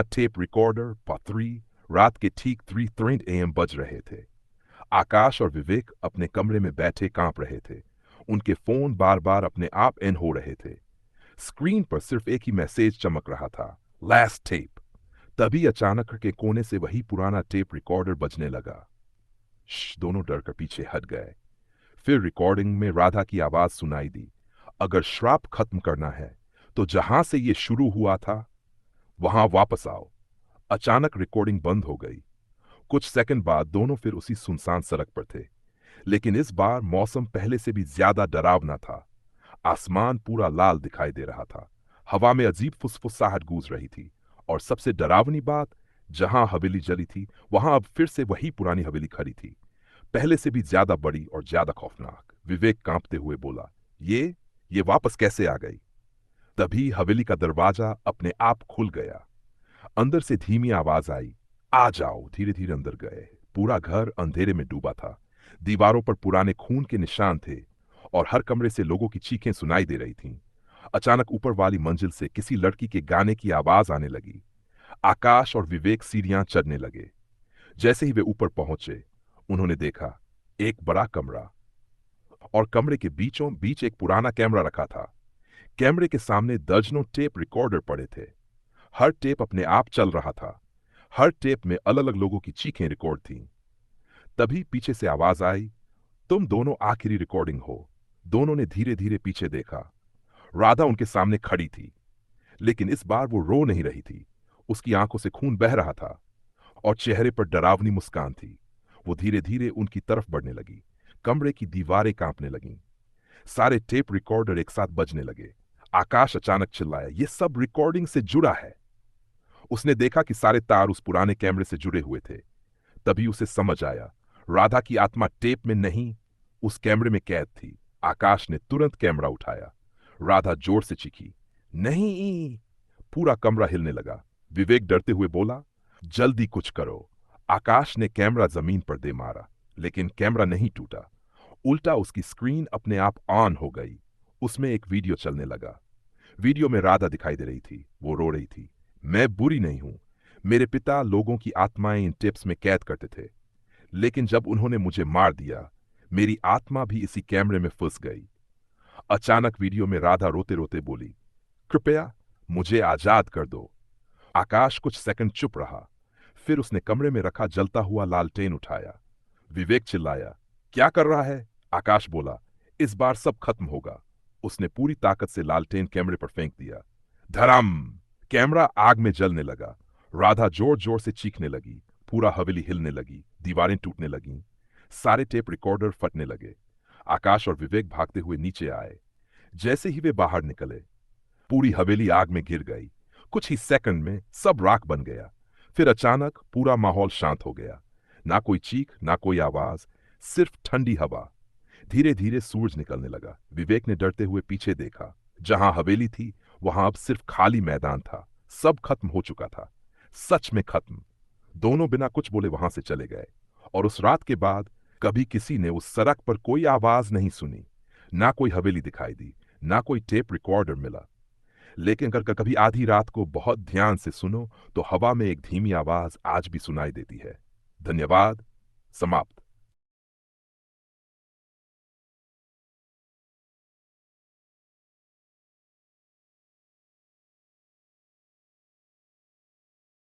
Tape recorder पात्री रात के ठीक 3:30 AM बज रहे थे। आकाश और विवेक अपने कमरे में बैठे कांप रहे थे। उनके फोन बार बार अपने आप एंड हो रहे थे। स्क्रीन पर सिर्फ एक ही मैसेज चमक रहा था, लास्ट टेप। तभी अचानक के कोने से वही पुराना टेप रिकॉर्डर बजने लगा। दोनों डर कर पीछे हट गए। फिर रिकॉर्डिंग में राधा की आवाज सुनाई दी, अगर श्राप खत्म करना है तो जहां से ये शुरू हुआ था वहां वापस आओ। अचानक रिकॉर्डिंग बंद हो गई। कुछ सेकंड बाद दोनों फिर उसी सुनसान सड़क पर थे, लेकिन इस बार मौसम पहले से भी ज्यादा डरावना था। आसमान पूरा लाल दिखाई दे रहा था। हवा में अजीब फुसफुसाहट गूंज रही थी। और सबसे डरावनी बात, जहां हवेली जली थी वहां अब फिर से वही पुरानी हवेली खड़ी थी, पहले से भी ज्यादा बड़ी और ज्यादा खौफनाक। विवेक कांपते हुए बोला, ये वापस कैसे आ गई? तभी हवेली का दरवाजा अपने आप खुल गया। अंदर से धीमी आवाज आई, आ जाओ। धीरे धीरे अंदर गए। पूरा घर अंधेरे में डूबा था। दीवारों पर पुराने खून के निशान थे और हर कमरे से लोगों की चीखें सुनाई दे रही थीं। अचानक ऊपर वाली मंजिल से किसी लड़की के गाने की आवाज आने लगी। आकाश और विवेक सीढ़ियां चढ़ने लगे। जैसे ही वे ऊपर पहुंचे, उन्होंने देखा एक बड़ा कमरा, और कमरे के बीचों बीच एक पुराना कैमरा रखा था। कैमरे के सामने दर्जनों टेप रिकॉर्डर पड़े थे। हर टेप अपने आप चल रहा था। हर टेप में अलग अलग लोगों की चीखें रिकॉर्ड थीं। तभी पीछे से आवाज आई, तुम दोनों आखिरी रिकॉर्डिंग हो। दोनों ने धीरे धीरे पीछे देखा। राधा उनके सामने खड़ी थी, लेकिन इस बार वो रो नहीं रही थी। उसकी आंखों से खून बह रहा था और चेहरे पर डरावनी मुस्कान थी। वो धीरे धीरे उनकी तरफ बढ़ने लगी। कमरे की दीवारें कांपने लगीं। सारे टेप रिकॉर्डर एक साथ बजने लगे। आकाश अचानक चिल्लाया, ये सब रिकॉर्डिंग से जुड़ा है। उसने देखा कि सारे तार उस पुराने कैमरे से जुड़े हुए थे। तभी उसे समझ आया, राधा की आत्मा टेप में नहीं, उस कैमरे में कैद थी। आकाश ने तुरंत कैमरा उठाया। राधा जोर से चीखी, नहीं। पूरा कमरा हिलने लगा। विवेक डरते हुए बोला, जल्दी कुछ करो। आकाश ने कैमरा जमीन पर दे मारा, लेकिन कैमरा नहीं टूटा। उल्टा उसकी स्क्रीन अपने आप ऑन हो गई। उसमें एक वीडियो चलने लगा। वीडियो में राधा दिखाई दे रही थी। वो रो रही थी, मैं बुरी नहीं हूं। मेरे पिता लोगों की आत्माएं इन टिप्स में कैद करते थे, लेकिन जब उन्होंने मुझे मार दिया, मेरी आत्मा भी इसी कैमरे में फंस गई। अचानक वीडियो में राधा रोते रोते बोली, कृपया मुझे आजाद कर दो। आकाश कुछ सेकंड चुप रहा। फिर उसने कमरे में रखा जलता हुआ लालटेन उठाया। विवेक चिल्लाया, क्या कर रहा है? आकाश बोला, इस बार सब खत्म होगा। उसने पूरी ताकत से लालटेन कैमरे पर फेंक दिया। धड़म! कैमरा आग में जलने लगा। राधा जोर जोर से चीखने लगी। पूरा हवेली हिलने लगी। दीवारें टूटने लगीं। सारे टेप रिकॉर्डर फटने लगे। आकाश और विवेक भागते हुए नीचे आए। जैसे ही वे बाहर निकले, पूरी हवेली आग में गिर गई। कुछ ही सेकंड में सब राख बन गया। फिर अचानक पूरा माहौल शांत हो गया। ना कोई चीख, ना कोई आवाज, सिर्फ ठंडी हवा। धीरे धीरे सूरज निकलने लगा। विवेक ने डरते हुए पीछे देखा। जहां हवेली थी वहां अब सिर्फ खाली मैदान था। सब खत्म हो चुका था, सच में खत्म। दोनों बिना कुछ बोले वहां से चले गए। और उस रात के बाद कभी किसी ने उस सड़क पर कोई आवाज नहीं सुनी। ना कोई हवेली दिखाई दी, ना कोई टेप रिकॉर्डर मिला। लेकिन अगर कभी आधी रात को बहुत ध्यान से सुनो तो हवा में एक धीमी आवाज आज भी सुनाई देती है। धन्यवाद। समाप्त।